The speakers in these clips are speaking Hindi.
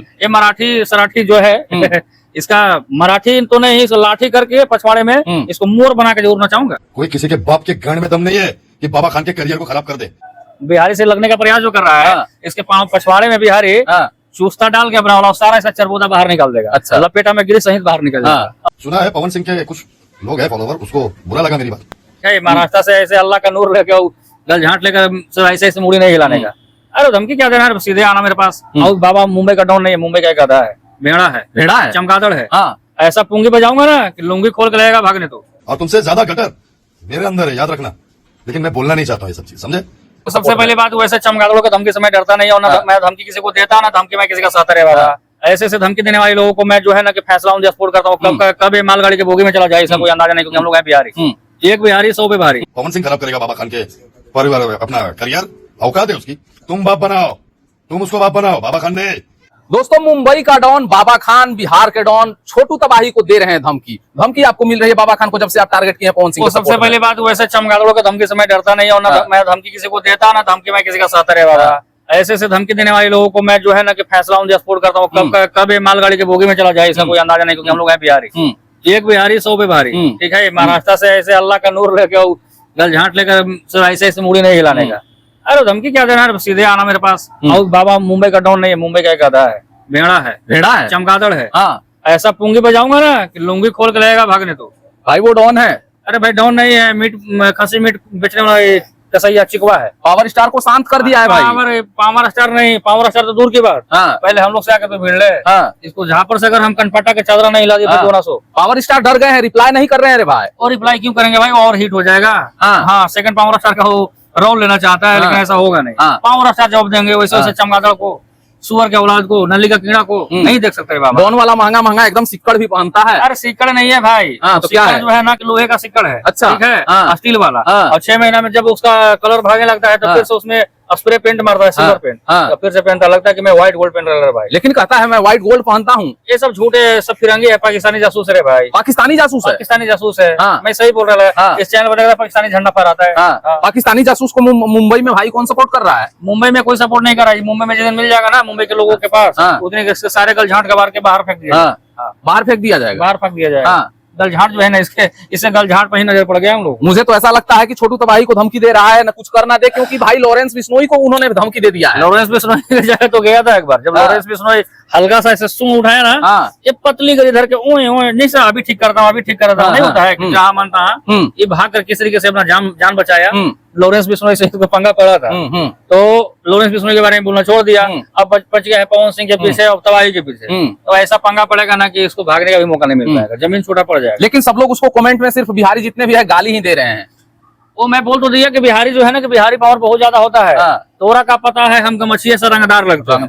ये मराठी सराठी जो है इसका मराठी तो नहीं, इस लाठी करके पछवाड़े में इसको मोर बना के जरूर नचाऊंगा। कोई किसी के बाप के गण में दम नहीं है कि बाबा खान के करियर को खराब कर दे। बिहारी से लगने का प्रयास जो कर रहा है, इसके पांव पछवाड़े में बिहारी चूस्ता डाल के अपना वाला सारा इसका चरबोदा बाहर निकाल देगा। अच्छा। लपेटा में गिरी सहित बाहर निकल जाएगा। सुना है पवन सिंह के कुछ लोग हैं फॉलोवर, उसको बुरा लगा मेरी बात। महाराष्ट्र से ऐसे अल्लाह का नूर लेके गल झांट लेकर ऐसे ऐसे मुड़ी नहीं हिलाने का। अरे धमकी क्या देना है, सीधे आना मेरे पास। और बाबा मुंबई का डॉन नहीं है, मुंबई का गधा है, भेड़ा है, चमगादड़ है। ऐसा पुंगी बजाऊंगा ना कि लुंगी खोल के लगेगा भागने। तो और तुमसे ज्यादा गटर मेरे अंदर है, याद रखना। लेकिन मैं बोलना नहीं चाहता हूँ ये सब चीज, समझे? तो सबसे पहली बात, वैसे चमगादड़ों का धमकी से मैं डरता नहीं, और ना मैं धमकी किसी को देता, ना धमकी मैं किसी का साथ रहे वाला। ऐसे ऐसे धमकी देने वाले लोगों को मैं जो है ना कि फैसला सपोर्ट करता हूँ। कब ये मालगाड़ी के बोगी में चला जाए इसका कोई अंदाजा नहीं, क्योंकि हम लोग हैं बिहारी। एक बिहारी 100 पे भारी। पवन सिंह खराब करेगा बाबा खान के परिवार अपना करियर, औकात है उसकी। तुम बाप बनाओ, तुम उसको बाप बनाओ, बाबा खान ने। दोस्तों, मुंबई का डॉन बाबा खान, बिहार के डॉन छोटू तबाही को दे रहे हैं धमकी आपको मिल रही है बाबा खान को, जब से आप टारगेट किए हैं पवन सिंह। तो सबसे पहली बात, वैसे चमगादड़ों का धमकी से मैं डरता नहीं, और ना मैं धमकी किसी को देता, ना धमकी मैं किसी का साथ रहे वाला। ऐसे ऐसे धमकी देने वाले लोगों को मैं जो है ना कि फैसला सपोर्ट करता हूँ। कब ये मालगाड़ी के बोगी में चला जाए इसका कोई अंदाजा नहीं, क्योंकि हम लोग हैं बिहारी। एक बिहारी 100 पे भारी। ठीक है, महाराष्ट्र से ऐसे अल्लाह का नूर लेके गल झांट लेकर ऐसे ऐसे मुड़ी नहीं हिलाने का। अरे धमकी क्या देना है, सीधे आना मेरे पास। और बाबा मुंबई का डॉन नहीं है, मुंबई का गधा है, भेड़ा है, चमगादड़ है। ऐसा पुंगी बजाऊंगा ना कि लुंगी खोल के लगेगा भागने। तो भाई वो डॉन है। अरे भाई डॉन नहीं है, खसी मीट बेचने वाला कसैया चिकवा है। पावर स्टार को शांत कर दिया है भाई। पावर स्टार नहीं, पावर स्टार तो दूर की बात। पहले हम लोग से आकर तो भिड़ ले। इसको जहाँ पर से अगर हम कनपटा के चादरा नहीं हिला दिए तो 1200। पावर स्टार डर गए हैं, रिप्लाई नहीं कर रहे हैं रे भाई। और रिप्लाई क्यों करेंगे भाई, और हिट हो जाएगा। हाँ, सेकंड पावर स्टार का वो रोल लेना चाहता है, लेकिन ऐसा होगा नहीं। पावर स्टार जॉब देंगे, वैसे वैसे चमगादड़ को, सुअर के औलाद को, नली का कीड़ा को नहीं देख सकते बाबा। डॉन वाला महंगा महंगा एकदम सिक्कड़ भी पहनता है। अरे सिक्कड़ नहीं है भाई, तो क्या है? जो है ना कि लोहे का सिक्कड़ है। अच्छा, ठीक है, स्टील वाला। और 6 महीना में जब उसका कलर भागने लगता है तो फिर से उसमें स्प्रे पेंट मारता है, सिल्वर पेंट। तो फिर से पहनता, लगता है कि मैं व्हाइट गोल्ड पहन रहा है भाई, लेकिन कहता है मैं व्हाइट गोल्ड पहनता हूँ। ये सब झूठे, सब फिरंगी है, पाकिस्तानी जासूस है भाई। पाकिस्तानी जासूस है, पाकिस्तानी जासूस है। मैं सही बोल रहा है। इस चैनल पर पाकिस्तानी झंडा फहराता है। पाकिस्तानी जासूस को मुंबई में भाई कौन सपोर्ट कर रहा है? मुंबई में कोई सपोर्ट नहीं कर रहा है। मुंबई में जिस दिन मिल जाएगा ना मुंबई के लोगों के पास, उतने सारे गल झांट कबार के बाहर फेंक दिया, बाहर फेंक दिया जाएगा। गल झांट जो है ना, इससे गल झांट पर ही नजर पड़ गया हम लोग। मुझे तो ऐसा लगता है कि छोटू तबाही को धमकी दे रहा है, न कुछ करना दे, क्योंकि भाई लॉरेंस बिश्नोई को उन्होंने धमकी दे दिया है। लॉरेंस बिश्नोई के जगह तो गया था एक बार, जब लॉरेंस बिश्नोई हल्का सा ऐसे सूंघ उठाया ना, ये पतली गली धर के ओए ओए नहीं सर अभी ठीक करता हूँ, अभी ठीक कर रहा था। नहीं होता है कि जहाँ मनता है, ये भाग कर किस तरीके से अपना जान बचाया। लॉरेंस बिश्नोई से पंगा पड़ा था, तो लॉरेंस बिश्नोई के बारे में बोलना छोड़ दिया। अब बच गया है पवन सिंह के पीछे और तबाही के पीछे। तो ऐसा पंगा पड़ेगा ना कि इसको भागने का भी मौका नहीं मिल पाएगा, जमीन छोटा पड़ जाएगा। लेकिन सब लोग उसको कमेंट में सिर्फ बिहारी जितने भी है गाली ही दे रहे हैं। वो मैं बोल तो दिया कि बिहारी जो है ना कि बिहारी पावर बहुत ज्यादा होता है। तोरा का पता है हम गमछिए से रंगदार लगते हैं।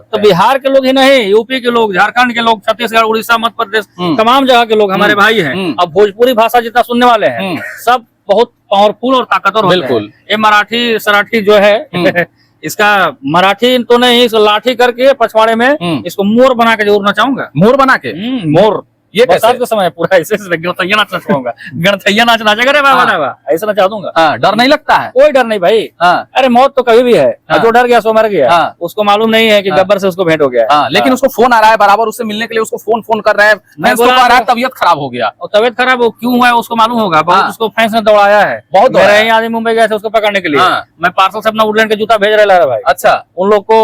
तो बिहार के लोग ही नहीं, यूपी के लोग, झारखंड के लोग, छत्तीसगढ़, उड़ीसा, मध्य प्रदेश, तमाम जगह के लोग हमारे भाई हैं। अब भोजपुरी भाषा जितना सुनने वाले हैं सब बहुत पावरफुल और ताकतवर होते हैं। ये मराठी सराठी जो है इसका मराठी तो नहीं, इस लाठी करके पछवाड़े में इसको मोर बना के जरूर नचाऊंगा। मोर बना के? मोर ये बरसात के समय पूरा ऐसे गणतैया नाच नचाऊंगा। गणतैया नाच नाचेगा रे बाबा, ऐसा नचा दूंगा। डर नहीं लगता है? कोई डर नहीं भाई। अरे मौत तो कभी भी है, जो डर गया सो मर गया। उसको मालूम नहीं है कि गब्बर से उसको भेंट हो गया। लेकिन उसको फोन आ रहा है बराबर, उससे मिलने के लिए उसको फोन कर रहे हैं। मैं बोला रहा तबियत खराब हो गया। और तबियत खराब क्यों हुआ है उसको मालूम होगा। बहुत उसको फैंस ने दौड़ाया है, बहुत। मेरे यहीं आदमी मुंबई गए थे उसको पकड़ने के लिए। मैं पार्सल से अपना वुडलैंड के जूता भेज रहा है भाई। अच्छा, उन लोग को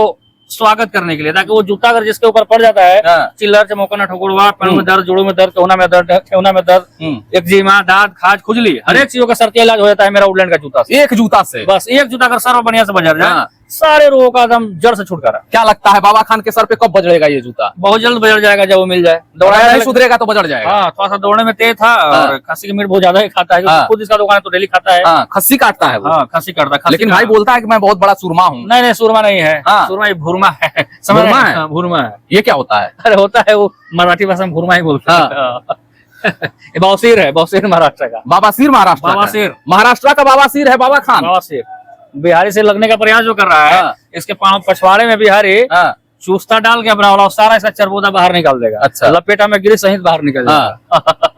स्वागत करने के लिए, ताकि वो जूता अगर जिसके ऊपर पड़ जाता है, चिल्लर से मौका न ठोकरवा, पैरों में दर्द, जोड़ों में दर्द, ठेहुना में दर्द, ठेहुना में दर्द, एक्जिमा, दांत, खाज, खुजली, हर एक चीजों का सर्दी इलाज हो जाता है मेरा वुडलैंड का जूता से। एक जूता से? बस एक जूता अगर सर बढ़िया से बजर जाए, सारे रोगों का एकदम जड़ से छुटकारा। क्या लगता है बाबा खान के सर पे कब बजड़ेगा ये जूता? बहुत जल्द बजड़ जाएगा, जब वो मिल जाए। दौड़ाया नहीं सुधरेगा तो बजड़ जाएगा। हाँ, थोड़ा सा दौड़ने में तेज था, और खस्सी की मीट बहुत ज्यादा ही खाता है, खुद इसका दुकान तो डेली खाता है। खस्सी काटता है? खस्सी काटता है। लेकिन भाई बोलता है कि मैं बहुत बड़ा सुरमा हूँ। नहीं, सुरमा नहीं है, सुरमा भुरमा है। भुरमा है? भुरमा है। ये क्या होता है? अरे होता है, वो मराठी भाषा में भुरमा ही बोलता है। बावासीर है, बावासीर महाराष्ट्र का। बावासीर महाराष्ट्र? बावासीर महाराष्ट्र का बावासीर है बाबा खान। बावासीर बिहारी से लगने का प्रयास जो कर रहा है, इसके पांव पछवाड़े में बिहारी चूस्ता डाल के अपना वाला सारा इसका चरबोदा बाहर निकाल देगा। अच्छा, लपेटा में गिरी सहित बाहर निकल जाएगा।